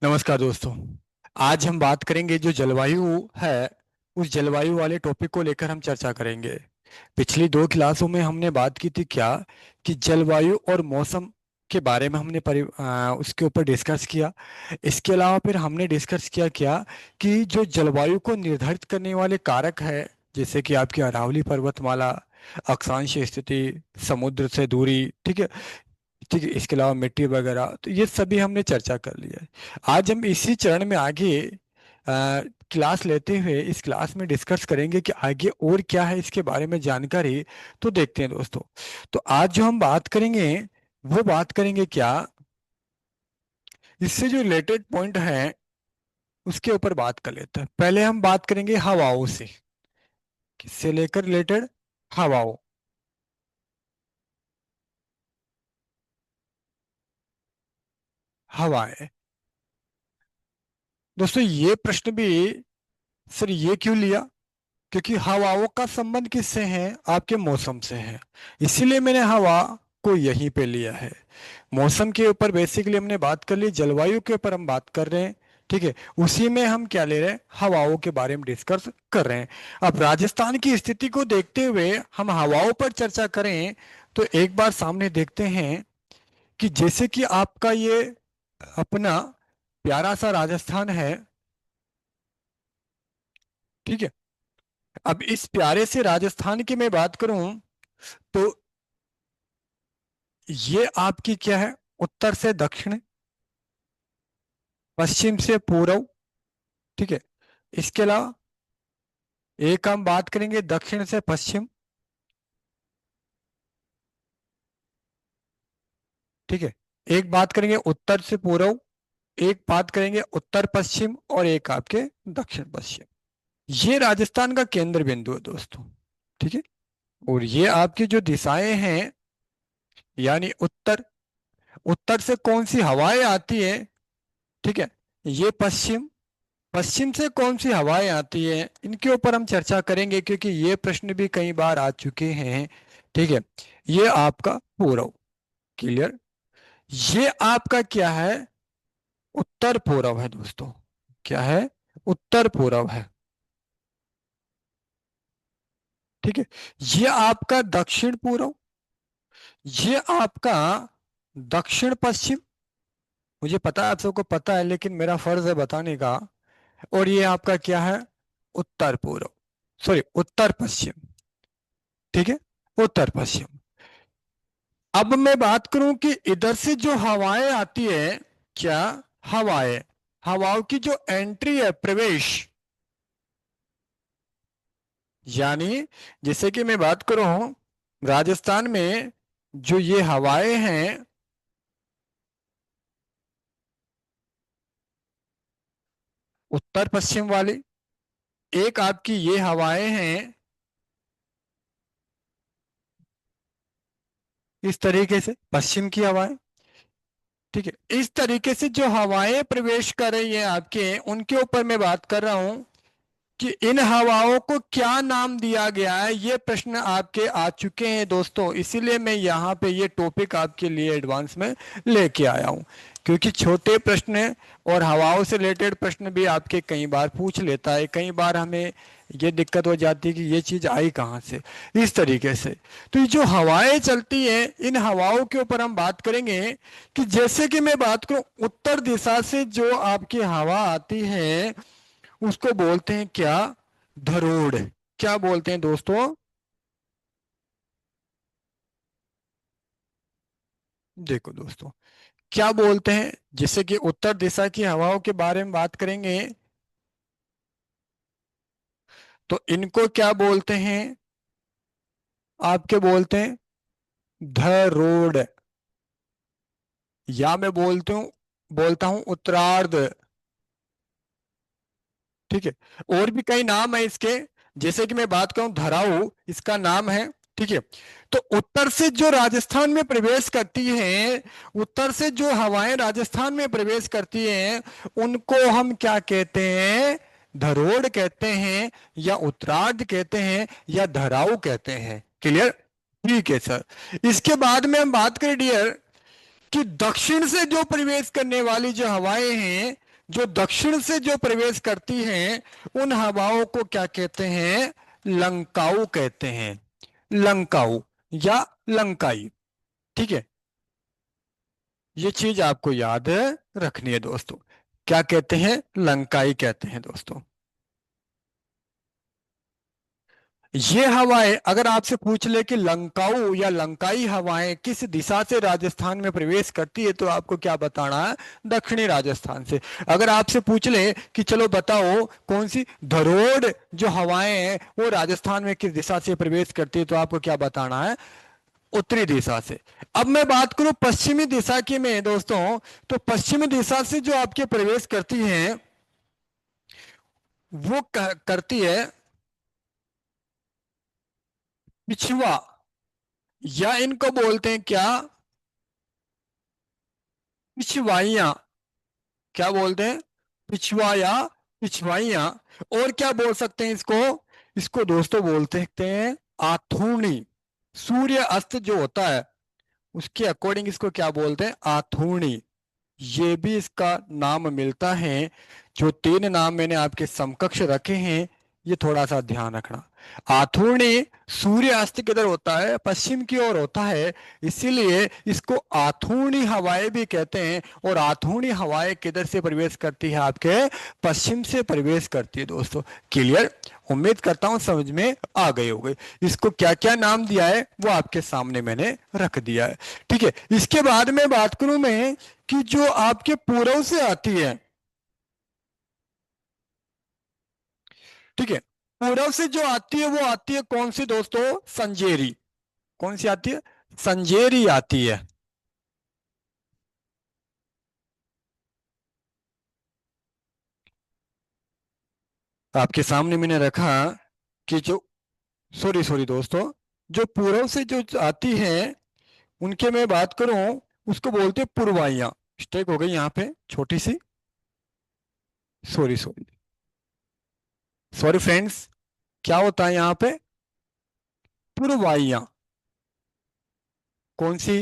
नमस्कार दोस्तों। आज हम बात करेंगे जो जलवायु है, उस जलवायु वाले टॉपिक को लेकर हम चर्चा करेंगे। पिछली दो क्लासों में हमने बात की थी क्या कि जलवायु और मौसम के बारे में हमने उसके ऊपर डिस्कस किया। इसके अलावा फिर हमने डिस्कस किया क्या कि जो जलवायु को निर्धारित करने वाले कारक है, जैसे कि आपकी अरावली पर्वतमाला, अक्षांश स्थिति, समुद्र से दूरी, ठीक है, ठीक है, इसके अलावा मिट्टी वगैरह, तो ये सभी हमने चर्चा कर लिया है। आज हम इसी चरण में आगे क्लास लेते हुए इस क्लास में डिस्कस करेंगे कि आगे और क्या है इसके बारे में जानकारी। तो देखते हैं दोस्तों। तो आज जो हम बात करेंगे वो बात करेंगे क्या, इससे जो रिलेटेड पॉइंट है उसके ऊपर बात कर लेते हैं। पहले हम बात करेंगे हवाओं से। किससे लेकर रिलेटेड? हवाओं। हवाएं। दोस्तों ये प्रश्न भी, सर ये क्यों लिया? क्योंकि हवाओं का संबंध किससे है? आपके मौसम से है। इसीलिए मैंने हवा को यहीं पे लिया है। मौसम के ऊपर बेसिकली हमने बात कर ली, जलवायु के ऊपर हम बात कर रहे हैं, ठीक है। उसी में हम क्या ले रहे हैं? हवाओं के बारे में डिस्कस कर रहे हैं। अब राजस्थान की स्थिति को देखते हुए हम हवाओं पर चर्चा करें तो एक बार सामने देखते हैं कि जैसे कि आपका ये अपना प्यारा सा राजस्थान है, ठीक है। अब इस प्यारे से राजस्थान की मैं बात करूं तो ये आपकी क्या है? उत्तर से दक्षिण, पश्चिम से पूर्व, ठीक है। इसके अलावा एक हम बात करेंगे दक्षिण से पश्चिम, ठीक है। एक बात करेंगे उत्तर से पूर्व, एक बात करेंगे उत्तर पश्चिम, और एक आपके दक्षिण पश्चिम। ये राजस्थान का केंद्र बिंदु है दोस्तों, ठीक है। और ये आपकी जो दिशाएं हैं, यानी उत्तर, उत्तर से कौन सी हवाएं आती है, ठीक है। ये पश्चिम, पश्चिम से कौन सी हवाएं आती है, इनके ऊपर हम चर्चा करेंगे क्योंकि ये प्रश्न भी कई बार आ चुके हैं, ठीक है। ये आपका पूर्व, क्लियर। ये आपका क्या है? उत्तर पूर्व है दोस्तों। क्या है? उत्तर पूर्व है, ठीक है। ये आपका दक्षिण पूर्व, ये आपका दक्षिण पश्चिम। मुझे पता है आप सबको पता है, लेकिन मेरा फर्ज है बताने का। और ये आपका क्या है? उत्तर पूर्व, सॉरी उत्तर पश्चिम, ठीक है। उत्तर पश्चिम। अब मैं बात करूं कि इधर से जो हवाएं आती है, क्या हवाएं, हवाओं की जो एंट्री है, प्रवेश, यानी जैसे कि मैं बात करूं राजस्थान में जो ये हवाएं हैं, उत्तर पश्चिम वाली, एक आपकी ये हवाएं हैं इस तरीके से, पश्चिम की हवाएं, ठीक है। इस तरीके से जो हवाएं प्रवेश कर रही है आपके, उनके ऊपर मैं बात कर रहा हूं कि इन हवाओं को क्या नाम दिया गया है। ये प्रश्न आपके आ चुके हैं दोस्तों, इसीलिए मैं यहाँ पे ये टॉपिक आपके लिए एडवांस में लेके आया हूँ। क्योंकि छोटे प्रश्न और हवाओं से रिलेटेड प्रश्न भी आपके कई बार पूछ लेता है। कई बार हमें ये दिक्कत हो जाती है कि ये चीज आई कहाँ से, इस तरीके से। तो ये जो हवाएं चलती हैं, इन हवाओं के ऊपर हम बात करेंगे कि जैसे कि मैं बात करूं उत्तर दिशा से जो आपकी हवा आती है उसको बोलते हैं क्या? धरोड़। क्या बोलते हैं दोस्तों? देखो दोस्तों, क्या बोलते हैं, जैसे कि उत्तर दिशा की हवाओं के बारे में बात करेंगे तो इनको क्या बोलते हैं? आपके बोलते हैं धरोड़, या मैं बोलता हूं उत्तरार्ध, ठीक है। और भी कई नाम है इसके, जैसे कि मैं बात करूं धराऊ, इसका नाम है, ठीक है। तो उत्तर से जो राजस्थान में प्रवेश करती हैं, उत्तर से जो हवाएं राजस्थान में प्रवेश करती हैं, उनको हम क्या कहते हैं? धरोड़ कहते हैं, या उत्तरार्ध कहते हैं, या धराऊ कहते हैं। क्लियर? ठीक है सर। इसके बाद में हम बात करें डियर कि दक्षिण से जो प्रवेश करने वाली जो हवाएं हैं, जो दक्षिण से जो प्रवेश करती हैं उन हवाओं को क्या कहते हैं? लंकाऊ कहते हैं। लंकाऊ या लंकाई। ठीक है, ये चीज आपको याद रखनी है दोस्तों। क्या कहते हैं? लंकाई कहते हैं दोस्तों। ये हवाएं अगर आपसे पूछ ले कि लंकाऊ या लंकाई हवाएं किस दिशा से राजस्थान में प्रवेश करती है, तो आपको क्या बताना है? दक्षिणी राजस्थान से। अगर आपसे पूछ ले कि चलो बताओ कौन सी धरोड़ जो हवाएं हैं वो राजस्थान में किस दिशा से प्रवेश करती है, तो आपको क्या बताना है? उत्तरी दिशा से। अब मैं बात करूं पश्चिमी दिशा की में दोस्तों, तो पश्चिमी दिशा से जो आपके प्रवेश करती हैं वो करती है पिछवा, या इनको बोलते हैं क्या? पिछवाइयां। क्या बोलते हैं? पिछवा या पिछवाइयां। और क्या बोल सकते हैं इसको? इसको दोस्तों बोलते हैं आथूनी। सूर्य अस्त जो होता है उसके अकॉर्डिंग इसको क्या बोलते हैं? आथूनी। ये भी इसका नाम मिलता है। जो तीन नाम मैंने आपके समकक्ष रखे हैं, ये थोड़ा सा ध्यान रखना। आथूर्णी सूर्य अस्त किधर होता है? पश्चिम की ओर होता है, इसीलिए इसको आथूर्णी हवाएं भी कहते हैं। और आथूर्णी हवाएं किधर से प्रवेश करती है? आपके पश्चिम से प्रवेश करती है दोस्तों। क्लियर? उम्मीद करता हूं समझ में आ गई होगी। इसको क्या क्या नाम दिया है वो आपके सामने मैंने रख दिया है। ठीक है, इसके बाद में बात करूं मैं कि जो आपके पूर्व से आती है, ठीक है, पूर्व से जो आती है वो आती है कौन सी दोस्तों? संजेरी। कौन सी आती है? संजेरी आती है। आपके सामने मैंने रखा कि जो, सॉरी सॉरी दोस्तों, जो पूर्व से जो आती है उनके मैं बात करूं, उसको बोलते हैं पूर्वाइयां। मिस्टेक हो गई यहाँ पे छोटी सी, सॉरी सॉरी। सॉरी फ्रेंड्स, क्या होता है यहाँ पे? पूर्वाइयां। कौन सी?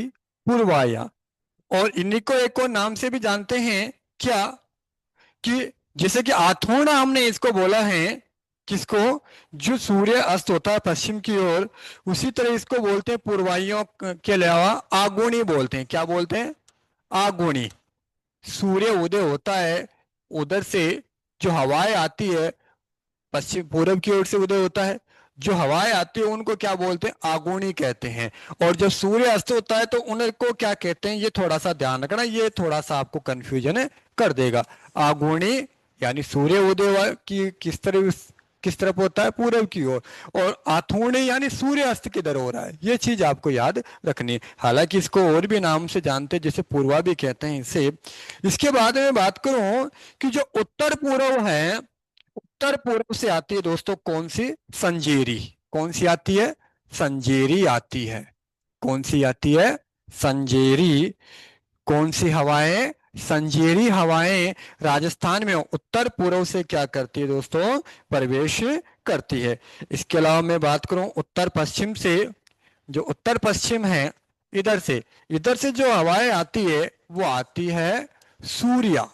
पूर्वाइयां। और इन्हीं को एक और नाम से भी जानते हैं, क्या? कि जैसे कि आथोना हमने इसको बोला है, किसको? जो सूर्य अस्त होता है पश्चिम की ओर, उसी तरह इसको बोलते हैं पूर्वाइयों के अलावा आगुनी बोलते हैं। क्या बोलते हैं? आगुनी। सूर्य उदय होता है उधर से जो हवाएं आती है, पश्चिम पूरब की ओर से उदय होता है, जो हवाएं आती है उनको क्या बोलते हैं? आगुनी कहते हैं। और जब सूर्य अस्त होता है तो उनको क्या कहते हैं? ये थोड़ा सा ध्यान रखना, ये थोड़ा सा आपको कंफ्यूजन कर देगा। आगुनी यानी सूर्य उदय की किस तरफ होता है? पूरब की ओर। और आथूणी यानी सूर्य अस्त किधर हो रहा है, ये चीज आपको याद रखनी है। हालांकि इसको और भी नाम से जानते हैं, जैसे पूर्वा भी कहते हैं इसे। इसके बाद में बात करूं कि जो उत्तर पूर्व है, उत्तर पूर्व से आती है दोस्तों कौन सी? संजेरी। कौन सी आती है? संजेरी आती है। कौन सी आती है? संजेरी। कौन सी हवाएं? संजेरी हवाएं राजस्थान में उत्तर पूर्व से क्या करती है दोस्तों? प्रवेश करती है। इसके अलावा मैं बात करूं उत्तर पश्चिम से, जो उत्तर पश्चिम है, इधर से जो हवाएं आती है वो आती है सूर्या।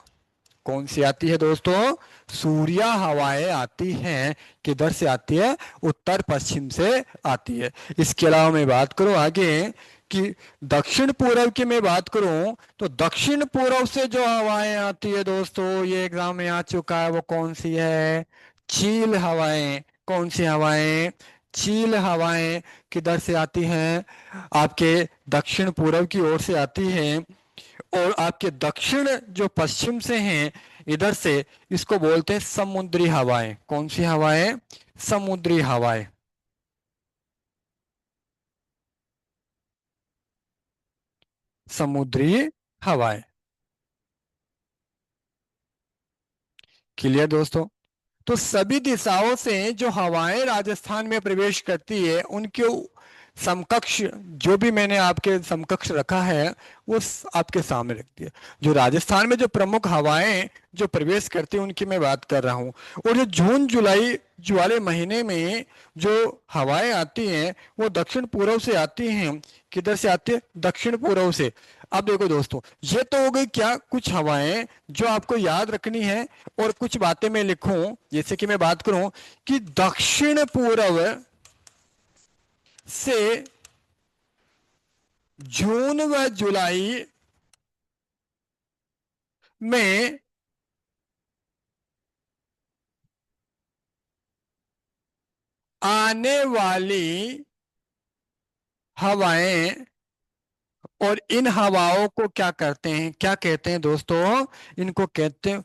कौन सी आती है दोस्तों? सूर्या हवाएं आती हैं। किधर से आती है? उत्तर पश्चिम से आती है। इसके अलावा मैं बात करूं आगे कि दक्षिण पूर्व की मैं बात करूं, तो दक्षिण पूर्व से जो हवाएं आती है दोस्तों, ये एग्जाम में आ चुका है, वो कौन सी है? चील हवाएं। कौन सी हवाएं? चील हवाएं किधर से आती हैं? आपके दक्षिण पूर्व की ओर से आती हैं। और आपके दक्षिण जो पश्चिम से हैं, इधर से, इसको बोलते हैं समुद्री हवाएं। कौन सी हवाएं? समुद्री हवाएं। समुद्री हवाएं। क्लियर दोस्तों? तो सभी दिशाओं से जो हवाएं राजस्थान में प्रवेश करती है उनके समकक्ष, जो भी मैंने आपके समकक्ष रखा है वो आपके सामने रख दिया। जो राजस्थान में जो प्रमुख हवाएं जो प्रवेश करती है उनकी मैं बात कर रहा हूँ। और जो जून जुलाई जो वाले महीने में जो हवाएं आती हैं वो दक्षिण पूर्व से आती हैं। किधर से आती है? दक्षिण पूर्व से। अब देखो दोस्तों, ये तो हो गई क्या कुछ हवाएं जो आपको याद रखनी है, और कुछ बातें मैं लिखूं, जैसे कि मैं बात करूं कि दक्षिण पूर्व से जून व जुलाई में आने वाली हवाएं, और इन हवाओं को क्या करते हैं, क्या कहते हैं दोस्तों, इनको कहते हैं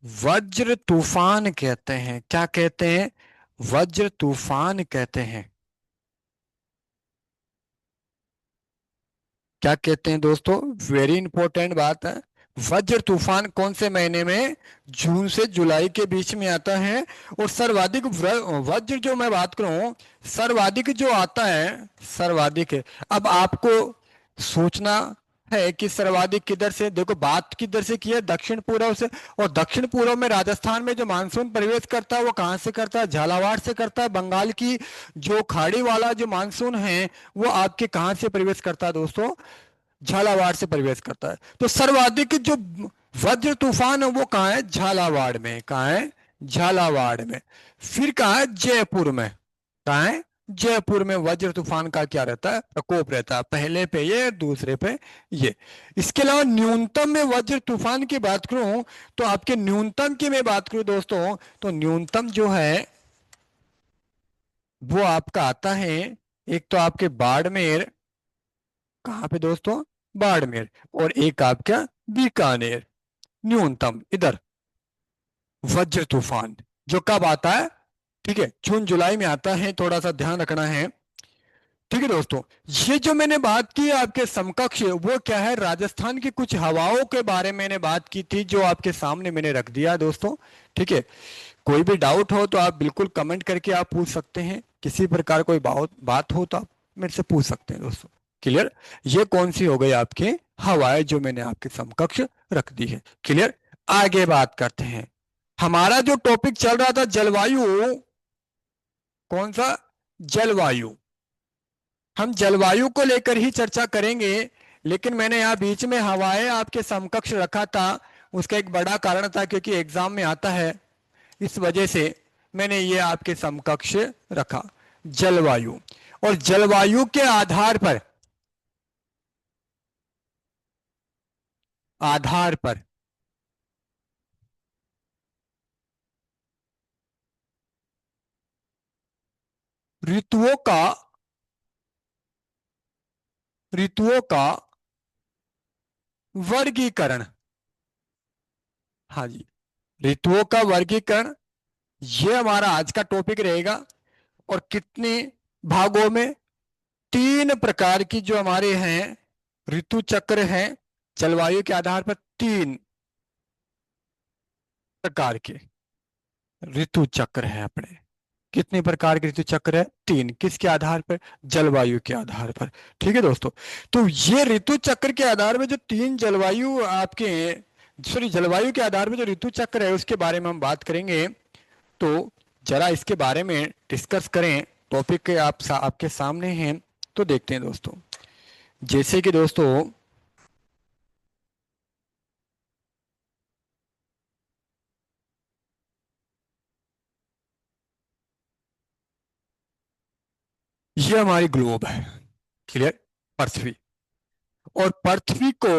वज्र तूफान कहते हैं। क्या कहते हैं? वज्र तूफान कहते हैं। क्या कहते हैं दोस्तों? वेरी इंपॉर्टेंट बात है। वज्र तूफान कौन से महीने में? जून से जुलाई के बीच में आता है। और सर्वाधिक वज्र जो मैं बात करूं, सर्वाधिक जो आता है, सर्वाधिक है। अब आपको सोचना है कि सर्वाधिक किधर से, देखो बात किधर से की है, दक्षिण पूर्व से। और दक्षिण पूर्व में राजस्थान में जो मानसून प्रवेश करता है वो कहाँ से करता है? झालावाड़ से करता है। बंगाल की जो खाड़ी वाला जो मानसून है वो आपके कहाँ से प्रवेश करता है दोस्तों? झालावाड़ से प्रवेश करता है। तो सर्वाधिक जो वज्र तूफान है वो कहाँ है? झालावाड़ में। कहाँ है? झालावाड़ में। फिर कहाँ है? जयपुर में। कहाँ है? जयपुर में वज्र तूफान का क्या रहता है? प्रकोप रहता है। पहले पे ये, दूसरे पे ये। इसके अलावा न्यूनतम में वज्र तूफान की बात करूं, तो आपके न्यूनतम की मैं बात करूं दोस्तों, तो न्यूनतम जो है वो आपका आता है, एक तो आपके बाड़मेर। कहाँ पे दोस्तों? बाड़मेर। और एक आपका बीकानेर। न्यूनतम इधर वज्र तूफान जो कब आता है? ठीक है, जून जुलाई में आता है, थोड़ा सा ध्यान रखना है। ठीक है दोस्तों, ये जो मैंने बात की आपके समकक्ष, वो क्या है? राजस्थान की कुछ हवाओं के बारे में मैंने बात की थी, जो आपके सामने मैंने रख दिया है दोस्तों। ठीक है, कोई भी डाउट हो तो आप बिल्कुल कमेंट करके आप पूछ सकते हैं। किसी प्रकार कोई बात हो तो आप मेरे से पूछ सकते हैं दोस्तों। क्लियर? ये कौन सी हो गई आपकी हवाएं जो मैंने आपके समकक्ष रख दी है। क्लियर? आगे बात करते हैं। हमारा जो टॉपिक चल रहा था जलवायु, कौन सा? जलवायु। हम जलवायु को लेकर ही चर्चा करेंगे, लेकिन मैंने यहाँ बीच में हवाएं आपके समकक्ष रखा था। उसका एक बड़ा कारण था क्योंकि एग्जाम में आता है, इस वजह से मैंने ये आपके समकक्ष रखा। जलवायु। और जलवायु के आधार पर ऋतुओं का ऋतुओं का वर्गीकरण। हाँ जी, ऋतुओं का वर्गीकरण, ये हमारा आज का टॉपिक रहेगा। और कितने भागों में? 3 प्रकार की जो हमारे हैं ऋतु चक्र हैं जलवायु के आधार पर। 3 प्रकार के ऋतु चक्र हैं अपने। कितने प्रकार के ऋतु चक्र है? 3। किसके आधार पर? जलवायु के आधार पर। ठीक है दोस्तों, तो ये ऋतु चक्र के आधार में जो 3 जलवायु आपके, सॉरी, जलवायु के आधार में जो ऋतु चक्र है उसके बारे में हम बात करेंगे। तो जरा इसके बारे में डिस्कस करें। टॉपिक के आपके सामने हैं, तो देखते हैं दोस्तों। जैसे कि दोस्तों, ये हमारी ग्लोब है। क्लियर? पृथ्वी। और पृथ्वी को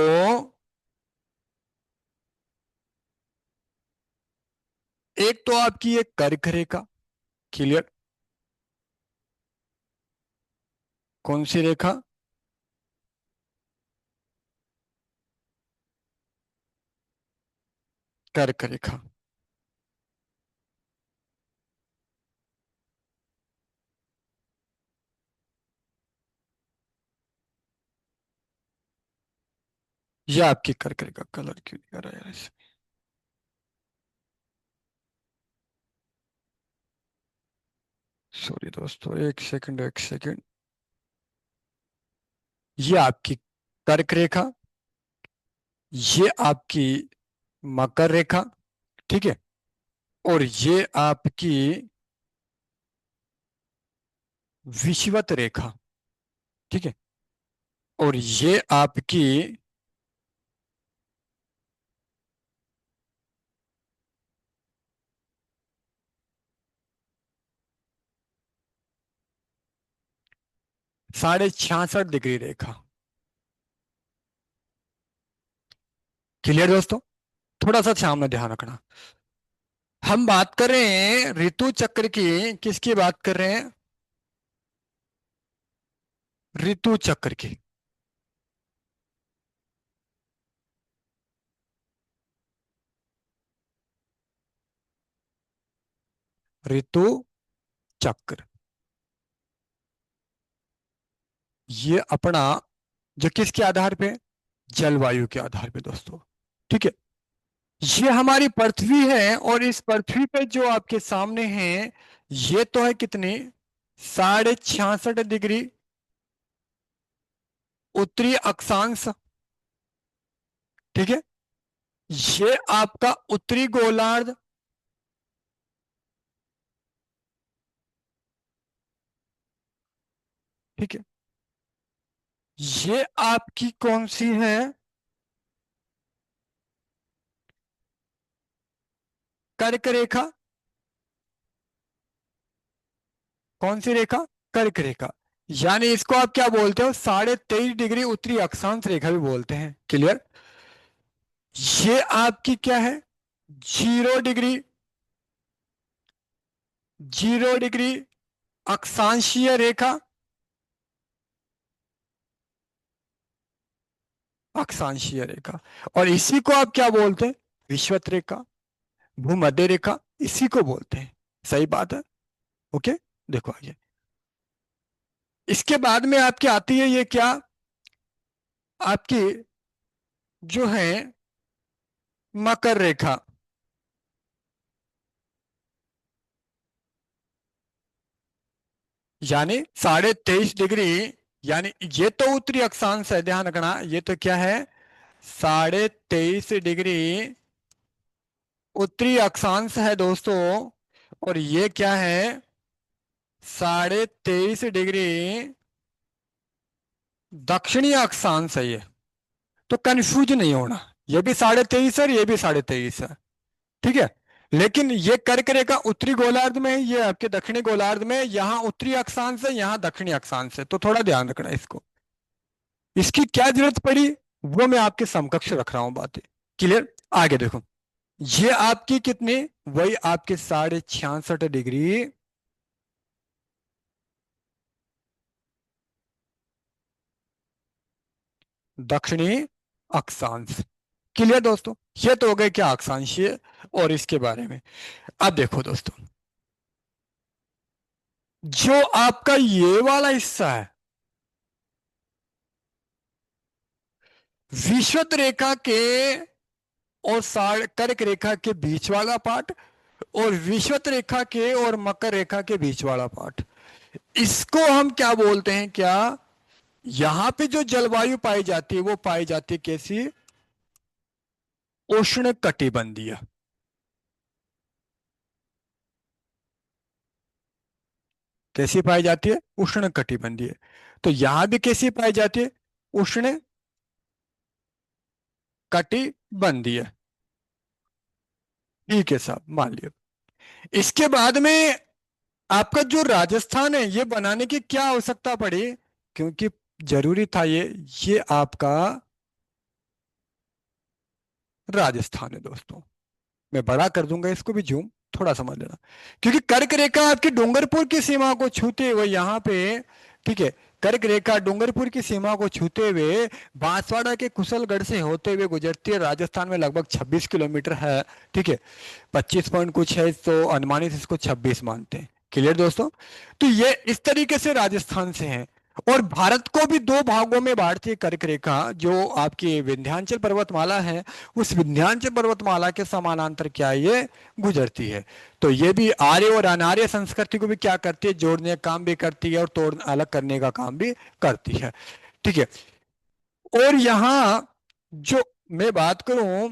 एक तो आपकी एक कर्क रेखा। क्लियर? कौन सी रेखा? कर्क रेखा। ये आपकी कर्क रेखा। कलर क्यों नहीं कर रहा यार इसे? सॉरी दोस्तों, एक सेकंड, एक सेकंड। ये आपकी कर्क रेखा, ये आपकी मकर रेखा। ठीक है, और ये आपकी विषुवत रेखा। ठीक है, और ये आपकी 66.5 डिग्री रेखा। क्लियर दोस्तों? थोड़ा सा सामने ध्यान रखना। हम बात कर रहे हैं ऋतु चक्र की। किसकी बात कर रहे हैं? ऋतु चक्र की। ऋतु चक्र, ये अपना जो किसके आधार पे? जलवायु के आधार पे दोस्तों। ठीक है। ये हमारी पृथ्वी है, और इस पृथ्वी पे जो आपके सामने है, ये तो है कितनी? 66.5 डिग्री उत्तरी अक्षांश। ठीक है। ये आपका उत्तरी गोलार्ध। ठीक है। ये आपकी कौन सी है? कर्क रेखा। कौन सी रेखा? कर्क रेखा। यानी इसको आप क्या बोलते हो? 23.5 डिग्री उत्तरी अक्षांश रेखा भी बोलते हैं। क्लियर? ये आपकी क्या है? 0 डिग्री। 0 डिग्री अक्षांशीय रेखा। अक्षांशीय रेखा। और इसी को आप क्या बोलते हैं? विषुवत रेखा, भूमध्य रेखा, इसी को बोलते हैं। सही बात है। ओके। देखो आगे। इसके बाद में आपकी आती है ये क्या? आपकी जो है मकर रेखा। यानी 23.5 डिग्री। यानी ये तो उत्तरी अक्षांश है, ध्यान रखना। ये तो क्या है? 23.5 डिग्री उत्तरी अक्षांश है दोस्तों। और ये क्या है? 23.5 डिग्री दक्षिणी अक्षांश है ये। तो कंफ्यूज नहीं होना। ये भी 23.5 है और ये भी 23.5 है। ठीक है। लेकिन ये कर्क रेखा उत्तरी गोलार्ध में है, ये आपके दक्षिणी गोलार्ध में है। यहाँ उत्तरी अक्षांश है, यहाँ दक्षिणी अक्षांश है। तो थोड़ा ध्यान रखना इसको। इसकी क्या जरूरत पड़ी, वो मैं आपके समकक्ष रख रहा हूं बातें। क्लियर? आगे देखो। ये आपकी कितनी? वही आपके 66.5 डिग्री दक्षिणी अक्षांश। क्लियर दोस्तों? ये तो हो गए क्या अक्षांशीय और इसके बारे में। अब देखो दोस्तों, जो आपका ये वाला हिस्सा है, विषुवत रेखा के और साढ़ कर्क रेखा के बीच वाला पार्ट, और विषुवत रेखा के और मकर रेखा के बीच वाला पार्ट, इसको हम क्या बोलते हैं? क्या यहां पे जो जलवायु पाई जाती है वो पाई जाती है कैसी? उष्ण कटिबंधीय। कैसी पाई जाती है? उष्ण कटिबंधीय। तो यहां भी कैसी पाई जाती है? उष्ण कटिबंधीय। ठीक है साहब, मान लिया। इसके बाद में आपका जो राजस्थान है, ये बनाने की क्या आवश्यकता पड़ी? क्योंकि जरूरी था ये आपका राजस्थान है दोस्तों। मैं बड़ा कर दूंगा इसको भी, जूम थोड़ा समझ लेना। क्योंकि कर्क रेखा आपकी डूंगरपुर की सीमा को छूते हुए यहाँ पे, ठीक है, कर्क रेखा डूंगरपुर की सीमा को छूते हुए बांसवाड़ा के कुशलगढ़ से होते हुए गुजरती है। राजस्थान में लगभग 26 किलोमीटर है। ठीक है। 25 पॉइंट कुछ है, तो अनुमानित इसको 26 मानते हैं। क्लियर दोस्तों? तो ये इस तरीके से राजस्थान से है। और भारत को भी दो भागों में बांटती है कर्क रेखा। जो आपकी विंध्याचल पर्वतमाला है, उस विंध्याचल पर्वतमाला के समानांतर क्या है? ये गुजरती है। तो ये भी आर्य और अनार्य संस्कृति को भी क्या करती है? जोड़ने का काम भी करती है और तोड़ अलग करने का काम भी करती है। ठीक है। और यहां जो मैं बात करूं,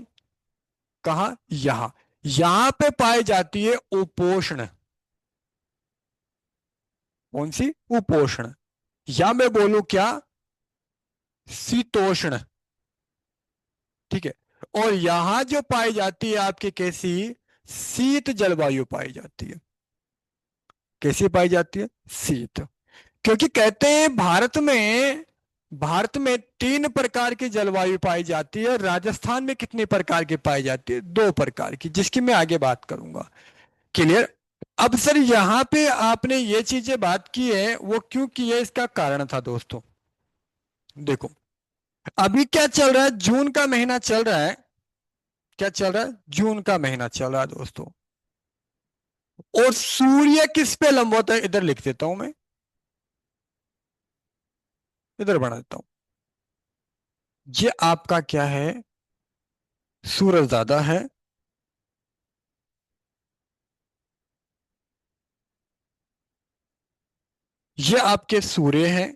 कहा? यहां यहां पे पाई जाती है उपोष्ण। कौन सी? उपोष्ण। या मैं बोलूं क्या? शीतोष्ण। ठीक है। और यहां जो पाई जाती है आपके कैसी? शीत जलवायु पाई जाती है। कैसी पाई जाती है? शीत। क्योंकि कहते हैं भारत में 3 प्रकार की जलवायु पाई जाती है। राजस्थान में कितने प्रकार की पाई जाती है? 2 प्रकार की, जिसकी मैं आगे बात करूंगा। क्लियर? अब सर यहाँ पे आपने ये चीजें बात की है, वो क्यों की है, इसका कारण था दोस्तों। देखो, अभी क्या चल रहा है, जून का महीना चल रहा है। क्या चल रहा है? जून का महीना चल रहा है दोस्तों। और सूर्य किस पे लंबवत है? इधर लिख देता हूं मैं, इधर बना देता हूं। ये आपका क्या है? सूरज दादा है। ये आपके सूर्य है।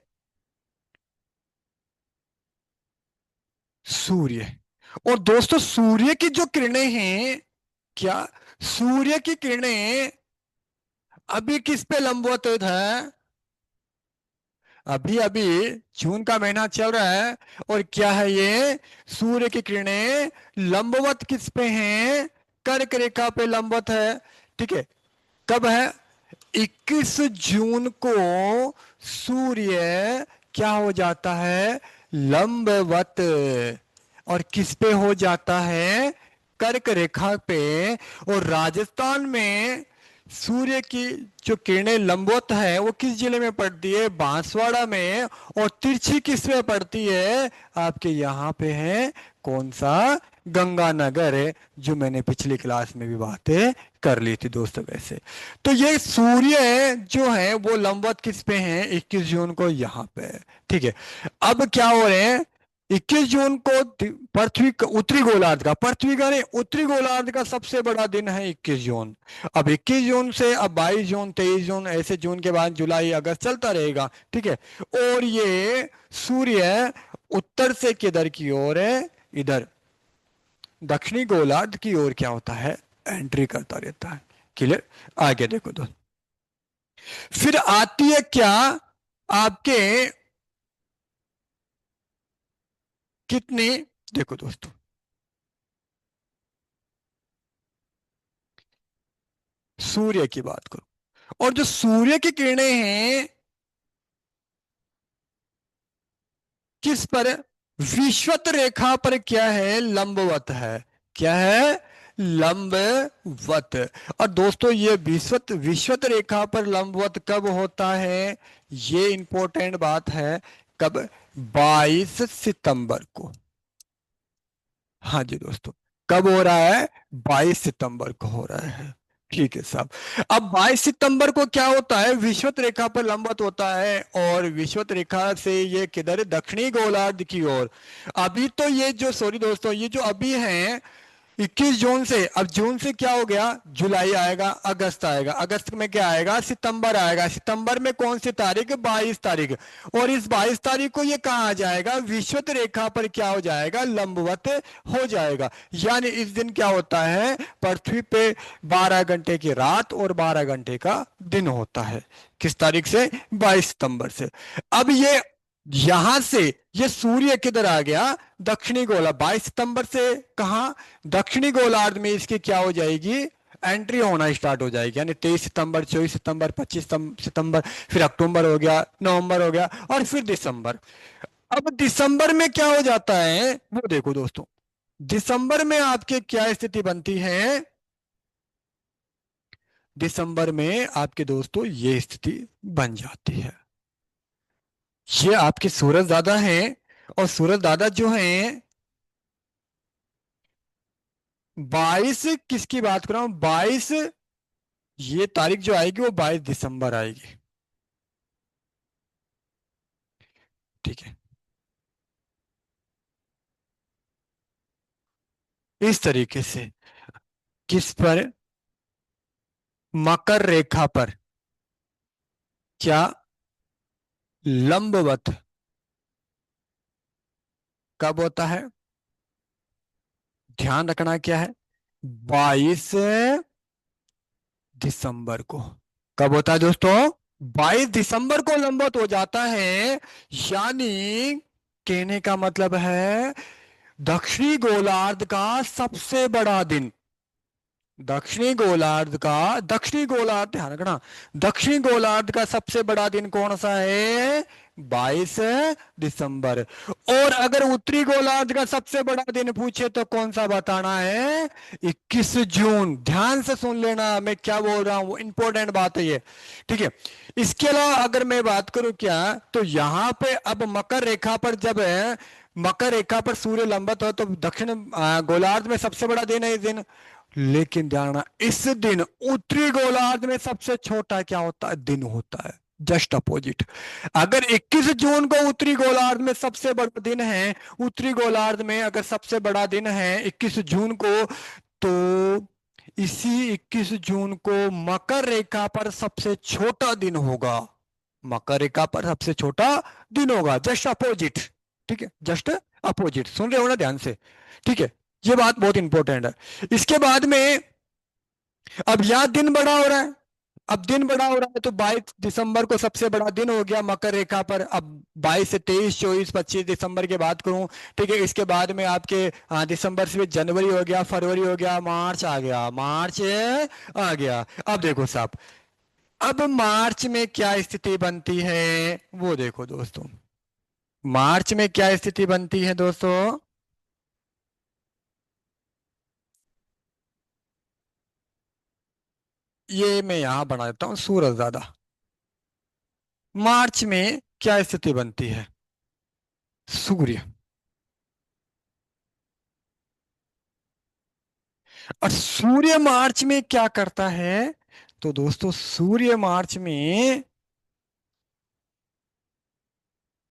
सूर्य। और दोस्तों, सूर्य की जो किरणें हैं, क्या सूर्य की किरणें अभी किस पे लंबवत है? अभी अभी जून का महीना चल रहा है। और क्या है ये? सूर्य की किरणें लंबवत किस पे हैं? कर्क रेखा पे लंबवत है। ठीक है। कब है? 21 जून को सूर्य क्या हो जाता है? लंबवत। और किस पे हो जाता है? कर्क रेखा पे। और राजस्थान में सूर्य की जो किरणें लंबवत है, वो किस जिले में पड़ती है? बांसवाड़ा में। और तिरछी किस में पड़ती है? आपके यहाँ पे है, कौन सा? गंगानगर है, जो मैंने पिछली क्लास में भी बातें कर ली थी दोस्तों वैसे। तो ये सूर्य जो है वो लंबवत किस पे है? 21 जून को यहाँ पे है। ठीक है। अब क्या हो रहे हैं? 21 जून को उत्तरी गोलार्ध का, पृथ्वी का नहीं, उत्तरी गोलार्ध का सबसे बड़ा दिन है 21 जून। अब 21 जून से अब 22 जून, 23 जून, ऐसे जून के बाद जुलाई अगस्त चलता रहेगा। ठीक है। और ये सूर्य उत्तर से किधर की ओर है? इधर दक्षिणी गोलार्ध की ओर क्या होता है? एंट्री करता रहता है। क्लियर? आगे देखो दोस्त। फिर आती है क्या? आपके कितने, देखो दोस्तों, सूर्य की बात करो। और जो सूर्य की किरणें हैं, किस पर? विषुवत रेखा पर क्या है? लंबवत है। क्या है? लंबवत। और दोस्तों, ये विषुवत विषुवत रेखा पर लंबवत कब होता है? ये इंपॉर्टेंट बात है। कब? 22 सितंबर को। हाँ जी दोस्तों। कब हो रहा है? 22 सितंबर को हो रहा है। ठीक है साहब। अब 22 सितंबर को क्या होता है? विषुवत रेखा पर लंबवत होता है। और विषुवत रेखा से ये किधर है? दक्षिणी गोलार्ध की ओर। अभी तो ये जो, सॉरी दोस्तों, ये जो अभी है 21 जून से, अब जून से क्या हो गया? जुलाई आएगा, अगस्त आएगा, अगस्त में क्या आएगा? सितंबर आएगा। सितंबर में कौन सी तारीख? 22 तारीख। और इस 22 तारीख को ये कहाँ आ जाएगा? विषुवत रेखा पर क्या हो जाएगा? लंबवत हो जाएगा। यानी इस दिन क्या होता है? पृथ्वी पे 12 घंटे की रात और 12 घंटे का दिन होता है। किस तारीख से? 22 सितंबर से। अब ये यहां से ये सूर्य किधर आ गया? दक्षिणी गोला, 22 सितंबर से कहा? दक्षिणी गोलार्ध में इसकी क्या हो जाएगी? एंट्री होना स्टार्ट हो जाएगी। यानी 23 सितंबर, 24 सितंबर, 25 सितंबर, फिर अक्टूबर हो गया, नवंबर हो गया, और फिर दिसंबर। अब दिसंबर में क्या हो जाता है वो देखो दोस्तों। दिसंबर में आपके क्या स्थिति बनती है? दिसंबर में आपके दोस्तों ये स्थिति बन जाती है। ये आपके सूरज दादा हैं। और सूरज दादा जो हैं, 22, किसकी बात कर रहा हूं? 22, ये तारीख जो आएगी वो 22 दिसंबर आएगी। ठीक है। इस तरीके से किस पर? मकर रेखा पर क्या? लंबवत। कब होता है? ध्यान रखना क्या है? 22 दिसंबर को। कब होता है दोस्तों? 22 दिसंबर को लंबवत हो जाता है। यानी कहने का मतलब है, दक्षिणी गोलार्ध का सबसे बड़ा दिन दक्षिणी गोलार्ध, ध्यान रखना, दक्षिणी गोलार्ध का सबसे बड़ा दिन कौन सा है? 22 दिसंबर। और अगर उत्तरी गोलार्ध का सबसे बड़ा दिन पूछे तो कौन सा बताना है? 21 जून। ध्यान से सुन लेना मैं क्या बोल रहा हूं, इंपॉर्टेंट बात है ये। ठीक है। इसके अलावा अगर मैं बात करूं क्या, तो यहां पे अब मकर रेखा पर जब है, मकर रेखा पर सूर्य लंबत हो तो दक्षिण गोलार्ध में सबसे बड़ा दिन है इस दिन। लेकिन ध्यान रखना, इस दिन उत्तरी गोलार्ध में सबसे छोटा क्या होता है? दिन होता है। Just opposite. अगर 21 जून को उत्तरी गोलार्ध में सबसे बड़ा दिन है, उत्तरी गोलार्ध में अगर सबसे बड़ा दिन है 21 जून को, तो इसी 21 जून को मकर रेखा पर सबसे छोटा दिन होगा। मकर रेखा पर सबसे छोटा दिन होगा, जस्ट अपोजिट। ठीक है, जस्ट अपोजिट, सुन रहे हो ना ध्यान से? ठीक है, ये बात बहुत इंपॉर्टेंट है। इसके बाद में अब यह दिन बड़ा हो रहा है, अब दिन बड़ा हो रहा है तो 22 दिसंबर को सबसे बड़ा दिन हो गया मकर रेखा पर। अब 22 से 23, 24, 25 दिसंबर की बात करूं, ठीक है, इसके बाद में आपके दिसंबर से भी जनवरी हो गया, फरवरी हो गया, मार्च आ गया, मार्च आ गया। अब देखो साहब, अब मार्च में क्या स्थिति बनती है वो देखो दोस्तों। मार्च में क्या स्थिति बनती है दोस्तों? ये मैं यहां बना देता हूं सूरज दादा। मार्च में क्या स्थिति बनती है? सूर्य। और सूर्य मार्च में क्या करता है? तो दोस्तों सूर्य मार्च में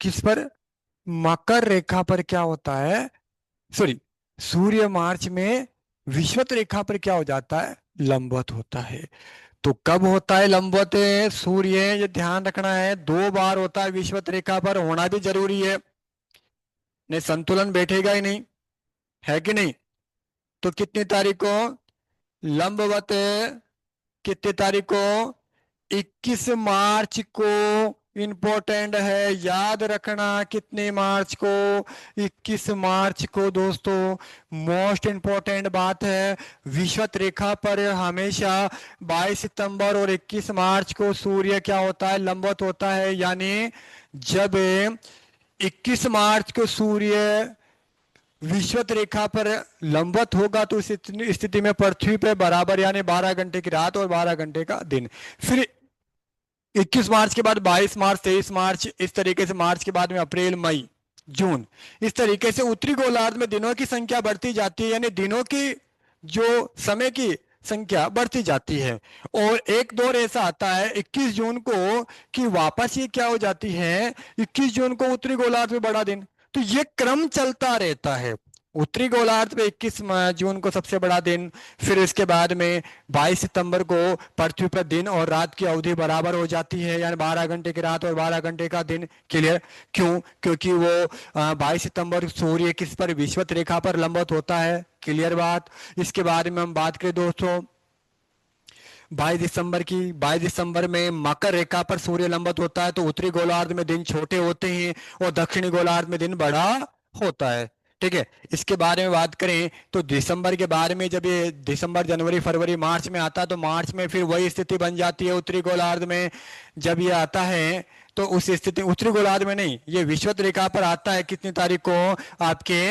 किस पर? मकर रेखा पर क्या होता है? सॉरी, सूर्य मार्च में विषुवत रेखा पर क्या हो जाता है? लंबवत होता है। तो कब होता है लंबवत सूर्य? ये ध्यान रखना है, 2 बार होता है विषुवत रेखा पर, होना भी जरूरी है, नहीं संतुलन बैठेगा ही नहीं, है कि नहीं? तो कितनी तारीख को लंबवत? कितनी तारीख को? 21 मार्च को। इंपॉर्टेंट है, याद रखना, कितने मार्च को? 21 मार्च को दोस्तों। मोस्ट इंपॉर्टेंट बात है, विषुवत रेखा पर हमेशा 22 सितंबर और 21 मार्च को सूर्य क्या होता है? लंबवत होता है। यानी जब 21 मार्च को सूर्य विषुवत रेखा पर लंबवत होगा तो उस स्थिति में पृथ्वी पे बराबर यानी 12 घंटे की रात और 12 घंटे का दिन। फिर 21 मार्च के बाद 22 मार्च, 23 मार्च, इस तरीके से मार्च के बाद में अप्रैल, मई, जून, इस तरीके से उत्तरी गोलार्ध में दिनों की संख्या बढ़ती जाती है, यानी दिनों की जो समय की संख्या बढ़ती जाती है। और एक दौर ऐसा आता है 21 जून को कि वापस ये क्या हो जाती है, 21 जून को उत्तरी गोलार्ध में बड़ा दिन। तो ये क्रम चलता रहता है। उत्तरी गोलार्ध पे 21 जून को सबसे बड़ा दिन, फिर इसके बाद में 22 सितंबर को पृथ्वी पर दिन और रात की अवधि बराबर हो जाती है, यानी 12 घंटे की रात और 12 घंटे का दिन। क्लियर? क्यों? क्योंकि वो 22 सितंबर सूर्य किस पर? विषुवत रेखा पर लंबवत होता है। क्लियर बात? इसके बारे में हम बात करें दोस्तों 22 दिसंबर की, 22 दिसंबर में मकर रेखा पर सूर्य लंबवत होता है, तो उत्तरी गोलार्ध में दिन छोटे होते हैं और दक्षिणी गोलार्ध में दिन बड़ा होता है। ठीक है। इसके बारे में बात करें तो दिसंबर के बारे में, जब ये दिसंबर, जनवरी, फरवरी, मार्च में आता है तो मार्च में फिर वही स्थिति बन जाती है उत्तरी गोलार्ध में। जब ये आता है तो उस स्थिति, उत्तरी गोलार्ध में नहीं, ये विषुवत रेखा पर आता है कितनी तारीख को? आपके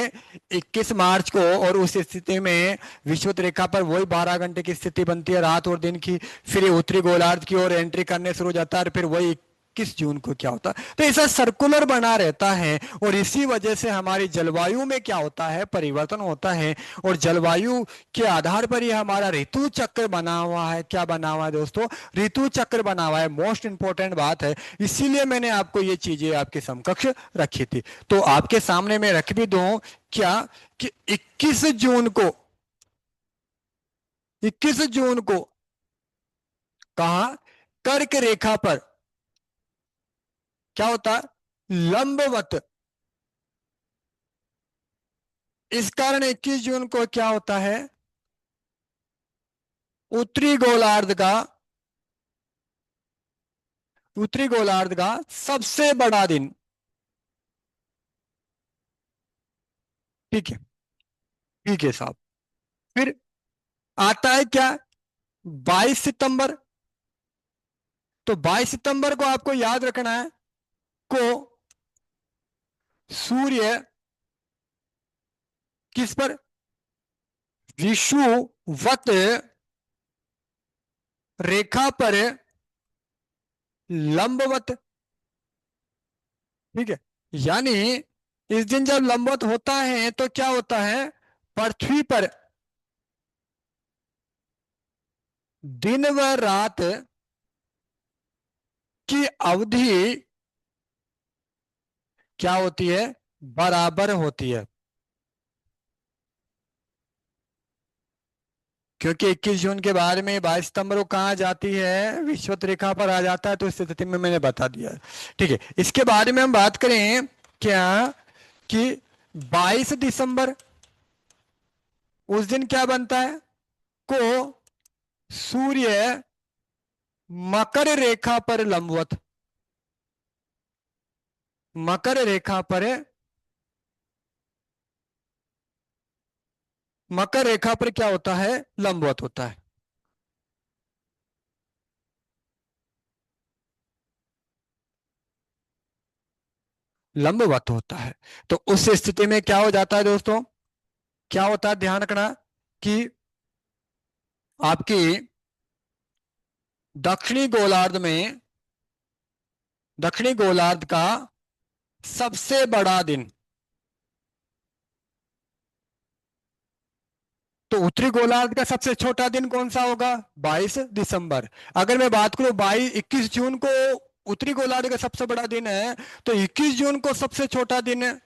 21 मार्च को। और उस स्थिति में विषुवत रेखा पर वही 12 घंटे की स्थिति बनती है, रात और दिन की। फिर ये उत्तरी गोलार्ध की ओर एंट्री करने शुरू हो जाता है और फिर वही 21 जून को क्या होता है, तो ऐसा सर्कुलर बना रहता है। और इसी वजह से हमारी जलवायु में क्या होता है? परिवर्तन होता है। और जलवायु के आधार पर ही हमारा ऋतु चक्र बना हुआ है। क्या बना हुआ है दोस्तों? ऋतु चक्र बना हुआ है। मोस्ट इंपॉर्टेंट बात है, इसीलिए मैंने आपको ये चीजें आपके समकक्ष रखी थी। तो आपके सामने मैं रख भी दूं क्या, कि 21 जून को, 21 जून को कहा कर्क रेखा पर क्या होता है? लंबवत। इस कारण 21 जून को क्या होता है? उत्तरी गोलार्ध का, उत्तरी गोलार्ध का सबसे बड़ा दिन। ठीक है, ठीक है साहब। फिर आता है क्या, 22 सितंबर। तो 22 सितंबर को आपको याद रखना है, को सूर्य किस पर, विषुवत रेखा पर लंबवत। ठीक है, यानी इस दिन जब लंबवत होता है तो क्या होता है, पृथ्वी पर दिन व रात की अवधि क्या होती है, बराबर होती है। क्योंकि 21 जून के बाद में 22 सितंबर को कहाँ जाती है, विषुवत रेखा पर आ जाता है, तो इस स्थिति में मैंने बता दिया। ठीक है, इसके बारे में हम बात करें क्या, कि 22 दिसंबर, उस दिन क्या बनता है, को सूर्य मकर रेखा पर लंबवत, मकर रेखा पर, मकर रेखा पर क्या होता है, लंबवत होता है। लंबवत होता है। तो उस स्थिति में क्या हो जाता है दोस्तों, क्या होता है, ध्यान रखना कि आपकी दक्षिणी गोलार्ध में, दक्षिणी गोलार्ध का सबसे बड़ा दिन, तो उत्तरी गोलार्ध का सबसे छोटा दिन कौन सा होगा, 22 दिसंबर। अगर मैं बात करूं 21 जून को उत्तरी गोलार्ध का सबसे बड़ा दिन है, तो 21 जून को सबसे छोटा दिन है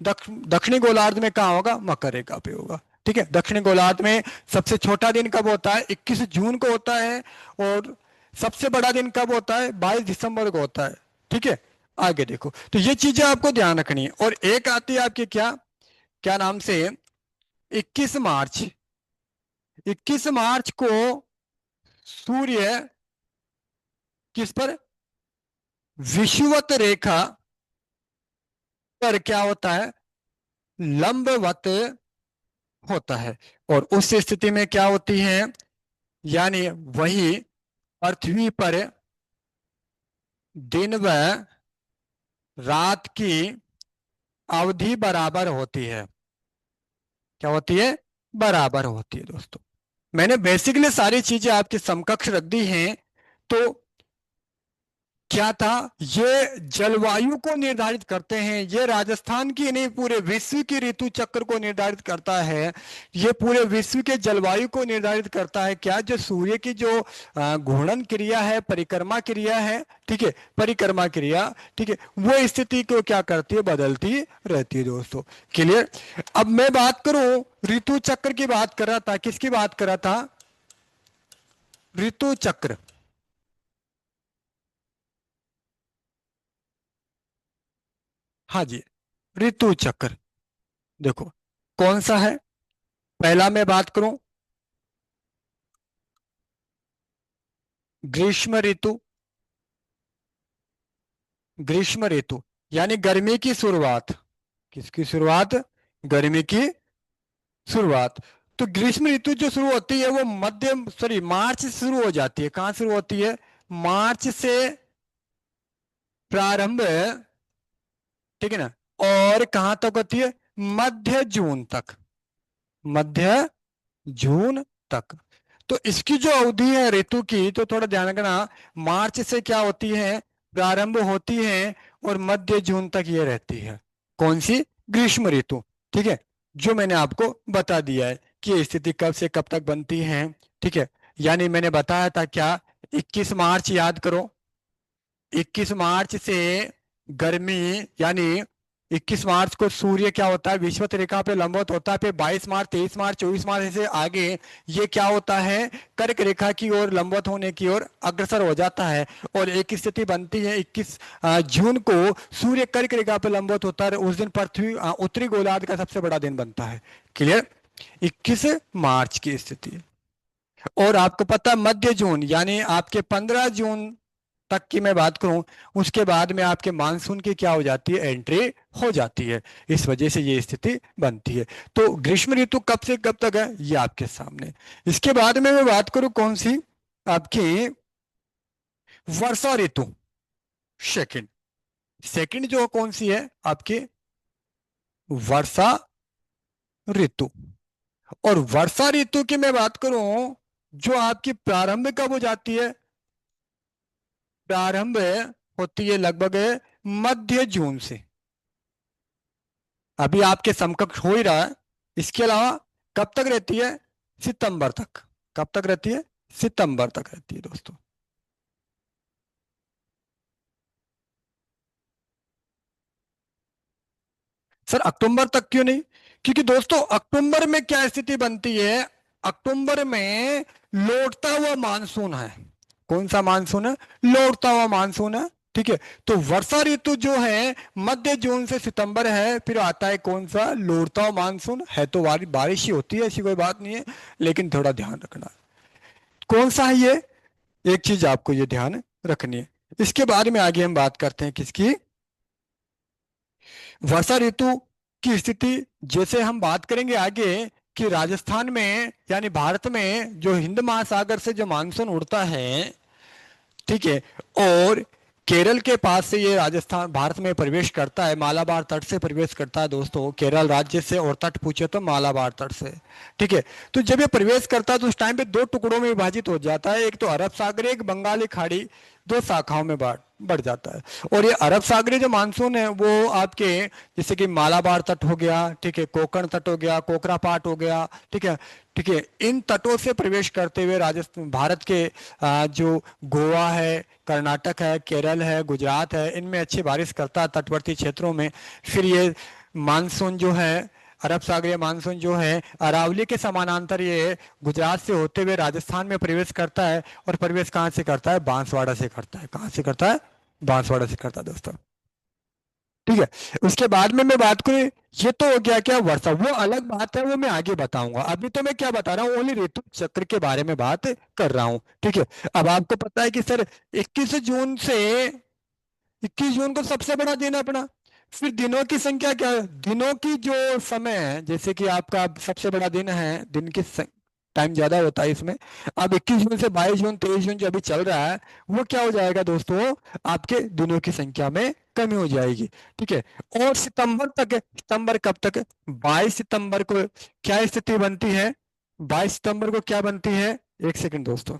दक्षिणी गोलार्ध में कहाँ होगा, मकर रेखा पे होगा। ठीक है, दक्षिणी गोलार्ध में सबसे छोटा दिन कब होता है, 21 जून को होता है, और सबसे बड़ा दिन कब होता है, 22 दिसंबर को होता है। ठीक है, आगे देखो, तो ये चीजें आपको ध्यान रखनी है। और एक आती है आपकी क्या, क्या नाम से, 21 मार्च, 21 मार्च को सूर्य किस पर, विषुवत रेखा पर क्या होता है, लंबवत होता है। और उस स्थिति में क्या होती है, यानी वही पृथ्वी पर दिन व रात की अवधि बराबर होती है। क्या होती है, बराबर होती है दोस्तों। मैंने बेसिकली सारी चीजें आपके समकक्ष रख दी हैं। तो क्या था, ये जलवायु को निर्धारित करते हैं, ये राजस्थान की नहीं पूरे विश्व की ऋतु चक्र को निर्धारित करता है। ये पूरे विश्व के जलवायु को निर्धारित करता है, क्या, जो सूर्य की जो घूर्णन क्रिया है, परिक्रमा क्रिया है, ठीक है, परिक्रमा क्रिया, ठीक है, वो स्थिति को क्या करती है, बदलती रहती है दोस्तों। क्लियर। अब मैं बात करूं, ऋतु चक्र की बात कर रहा था, किसकी बात कर रहा था, ऋतु चक्र। हाँ जी, ऋतु चक्र देखो कौन सा है। पहला मैं बात करूं, ग्रीष्म ऋतु, ग्रीष्म ऋतु यानी गर्मी की शुरुआत, किसकी शुरुआत, गर्मी की शुरुआत। तो ग्रीष्म ऋतु जो शुरू होती है वो मध्य, सॉरी, मार्च से शुरू हो जाती है। कहां शुरू होती है, मार्च से प्रारंभ, ठीक है ना, और कहां तक होती है, मध्य जून तक, मध्य जून तक। तो इसकी जो अवधि है ऋतु की, तो थोड़ा ध्यान रखना, मार्च से क्या होती है, प्रारंभ होती है, और मध्य जून तक ये रहती है। कौन सी, ग्रीष्म ऋतु। ठीक है, जो मैंने आपको बता दिया है कि ये स्थिति कब से कब तक बनती है। ठीक है, यानी मैंने बताया था क्या, 21 मार्च याद करो, 21 मार्च से गर्मी, यानी 21 मार्च को सूर्य क्या होता है, विषुवत रेखा पे लंबवत होता है। फिर 22 मार्च, 23 मार्च, 24 मार्च से आगे ये क्या होता है, कर्क रेखा की ओर लंबवत होने की ओर अग्रसर हो जाता है। और एक स्थिति बनती है 21 जून को सूर्य कर्क रेखा पे लंबवत होता है, उस दिन पृथ्वी उत्तरी गोलार्ध का सबसे बड़ा दिन बनता है। क्लियर। 21 मार्च की स्थिति। और आपको पता है मध्य जून यानी आपके 15 जून तक की मैं बात करूं, उसके बाद में आपके मानसून की क्या हो जाती है, एंट्री हो जाती है। इस वजह से ये स्थिति बनती है। तो ग्रीष्म ऋतु कब से कब तक है, ये आपके सामने। इसके बाद में मैं बात करूं कौन सी, आपकी वर्षा ऋतु। सेकंड, सेकंड जो कौन सी है आपकी, वर्षा ऋतु। और वर्षा ऋतु की मैं बात करूं, जो आपकी प्रारंभ कब हो जाती है, प्रारंभ होती है लगभग मध्य जून से। अभी आपके समकक्ष हो ही रहा है। इसके अलावा कब तक रहती है, सितंबर तक। कब तक रहती है, सितंबर तक रहती है दोस्तों। सर अक्टूबर तक क्यों नहीं, क्योंकि दोस्तों अक्टूबर में क्या स्थिति बनती है, अक्टूबर में लौटता हुआ मानसून है। कौन सा मानसून है, लौटता हुआ मानसून है। ठीक है। तो वर्षा ऋतु जो है मध्य जून से सितंबर है, फिर आता है कौन सा, लौटता हुआ मानसून है। तो बारिश ही होती है, ऐसी कोई बात नहीं है, लेकिन थोड़ा ध्यान रखना। कौन सा है ये, एक चीज आपको ये ध्यान रखनी है। इसके बारे में आगे हम बात करते हैं किसकी, वर्षा ऋतु की स्थिति। जैसे हम बात करेंगे आगे कि राजस्थान में यानी भारत में जो हिंद महासागर से जो मानसून उड़ता है, ठीक है, और केरल के पास से ये राजस्थान भारत में प्रवेश करता है, मालाबार तट से प्रवेश करता है दोस्तों, केरल राज्य से, और तट पूछे तो मालाबार तट से। ठीक है। तो जब ये प्रवेश करता है तो उस टाइम पे दो टुकड़ों में विभाजित हो जाता है, एक तो अरब सागर, एक बंगाली खाड़ी, दो शाखाओं में बांट बढ़ जाता है। और ये अरब सागरी जो मानसून है वो आपके, जैसे कि मालाबार तट हो गया, ठीक है, कोकण तट हो गया, कोकरा पाट हो गया, ठीक है, ठीक है, इन तटों से प्रवेश करते हुए राजस्थान, भारत के जो गोवा है, कर्नाटक है, केरल है, गुजरात है, इनमें अच्छी बारिश करता है तटवर्ती क्षेत्रों में। फिर ये मानसून जो है, अरब सागरीय मानसून जो है अरावली के समानांतर ये गुजरात से होते हुए राजस्थान में प्रवेश करता है। और प्रवेश कहाँ से करता है, बांसवाड़ा से करता है। कहाँ से करता है, बांसवाड़ा से करता है दोस्तों। ठीक है। उसके बाद में मैं बात करूं, ये तो हो गया क्या वर्षा, वो अलग बात है, वो मैं आगे बताऊंगा। अभी तो मैं क्या बता रहा हूँ, ओनली ऋतु चक्र के बारे में बात कर रहा हूँ। ठीक है। अब आपको पता है कि सर 21 जून से, 21 जून को सबसे बड़ा दिन है अपना। फिर दिनों की संख्या क्या है, दिनों की जो समय है, जैसे कि आपका सबसे बड़ा दिन है, दिन की टाइम ज्यादा होता है इसमें। अब 21 जून से 22 जून, 23 जून जो अभी चल रहा है, वो क्या हो जाएगा दोस्तों, आपके दिनों की संख्या में कमी हो जाएगी। ठीक है। और सितंबर तक है, सितंबर कब तक है, 22 सितंबर को क्या स्थिति बनती है, 22 सितंबर को क्या बनती है, एक सेकंड दोस्तों।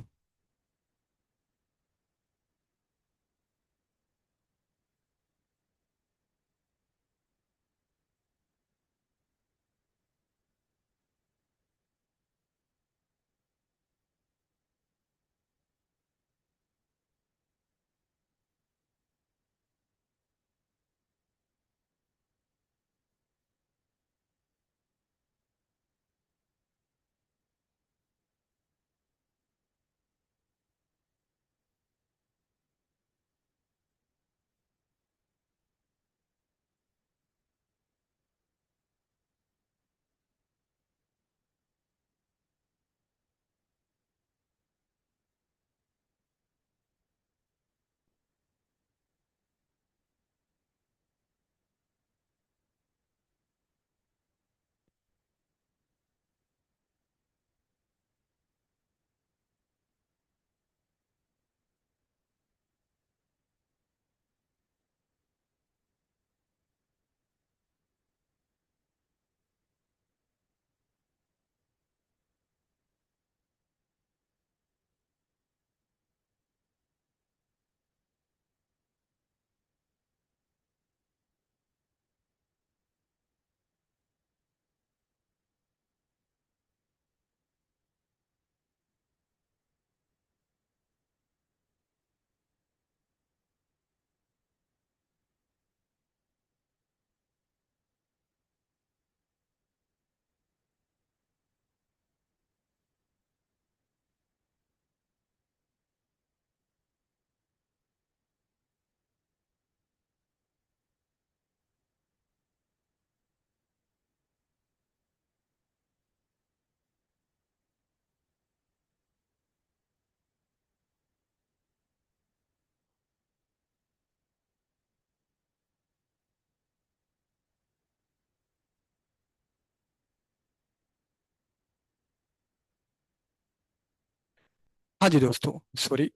हाँ जी दोस्तों, सॉरी,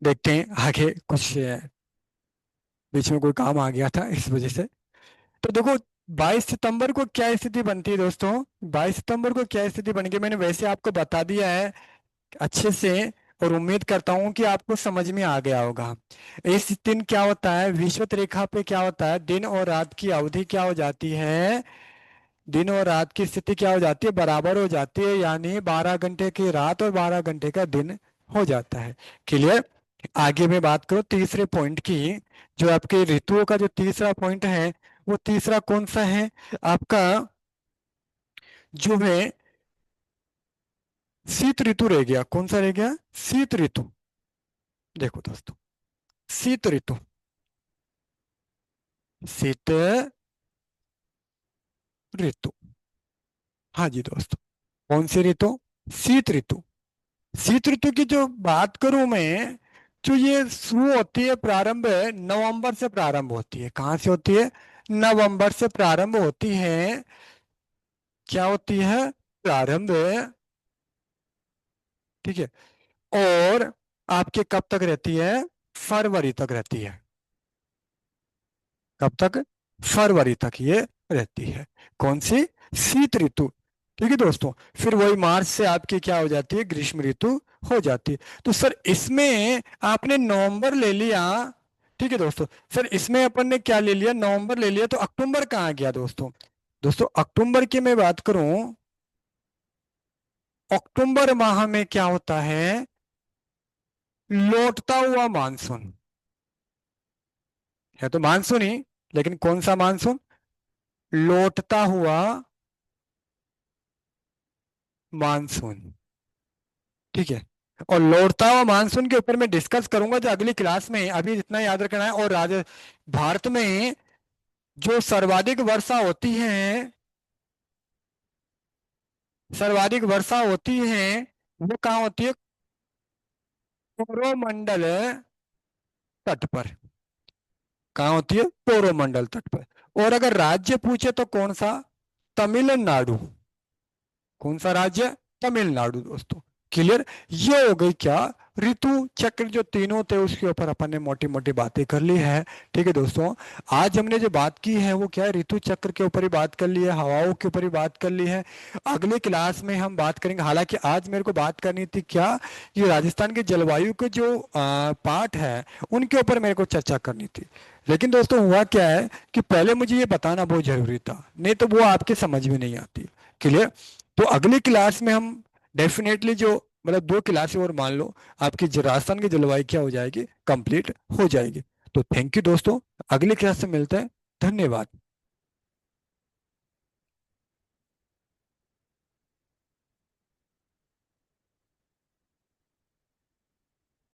देखते हैं आगे कुछ बीच में कोई काम आ गया था इस वजह से। तो देखो, 22 सितंबर को क्या स्थिति बनती है दोस्तों। 22 सितंबर को क्या स्थिति बन गई, मैंने वैसे आपको बता दिया है अच्छे से, और उम्मीद करता हूं कि आपको समझ में आ गया होगा। इस दिन क्या होता है, विषुवत रेखा पे क्या होता है, दिन और रात की अवधि क्या हो जाती है, दिन और रात की स्थिति क्या हो जाती है, बराबर हो जाती है, यानी 12 घंटे की रात और 12 घंटे का दिन हो जाता है। क्लियर। आगे मैं बात करूं तीसरे पॉइंट की, जो आपके ऋतुओं का जो तीसरा पॉइंट है, वो तीसरा कौन सा है आपका, जो है शीत ऋतु रह गया। कौन सा रह गया, शीत ऋतु। देखो दोस्तों, शीत ऋतु, शीत ऋतु। हाँ जी दोस्तों, कौन सी ऋतु, शीत ऋतु। शीत ऋतु की जो बात करूं मैं, जो ये शुरू होती है, प्रारंभ है नवंबर से प्रारंभ होती है। कहाँ से होती है, नवंबर से प्रारंभ होती है। क्या होती है, प्रारंभ है, ठीक है। और आपके कब तक रहती है, फरवरी तक रहती है। कब तक, फरवरी तक ये रहती है। कौन सी, शीत ऋतु। ठीक है दोस्तों, फिर वही मार्च से आपकी क्या हो जाती है, ग्रीष्म ऋतु हो जाती है। तो सर इसमें आपने नवंबर ले लिया, ठीक है दोस्तों। सर इसमें अपन ने क्या ले लिया, नवंबर ले लिया, तो अक्टूबर कहाँ गया दोस्तों। दोस्तों अक्टूबर की मैं बात करूं, अक्टूबर माह में क्या होता है, लौटता हुआ मानसून। है तो मानसून ही, लेकिन कौन सा मानसून, लौटता हुआ मानसून। ठीक है। और लौटता हुआ मानसून के ऊपर मैं डिस्कस करूंगा जो अगली क्लास में, अभी इतना याद रखना है। और भारत में जो सर्वाधिक वर्षा होती है, सर्वाधिक वर्षा होती है, वो कहाँ होती है, कोरोमंडल तट पर। कहाँ होती है, कोरोमंडल तट पर। और अगर राज्य पूछे तो कौन सा, तमिलनाडु। कौन सा राज्य, तमिलनाडु दोस्तों। क्लियर। ये हो गई क्या, ऋतु चक्र जो तीनों थे उसके ऊपर अपन ने मोटी मोटी बातें कर ली है। ठीक है दोस्तों, आज हमने जो बात की है वो क्या है, ऋतु चक्र के ऊपर ही बात कर ली है, हवाओं के ऊपर ही बात कर ली है। अगली क्लास में हम बात करेंगे, हालांकि आज मेरे को बात करनी थी क्या, ये राजस्थान के जलवायु के जो पार्ट है उनके ऊपर मेरे को चर्चा करनी थी। लेकिन दोस्तों हुआ क्या है कि पहले मुझे ये बताना बहुत जरूरी था, नहीं तो वो आपके समझ में नहीं आती। क्लियर। तो अगली क्लास में हम डेफिनेटली जो, मतलब 2 क्लासें और मान लो, आपकी राजस्थान की जलवायु क्या हो जाएगी, कंप्लीट हो जाएगी। तो थैंक यू दोस्तों, अगली क्लास से मिलते हैं। धन्यवाद।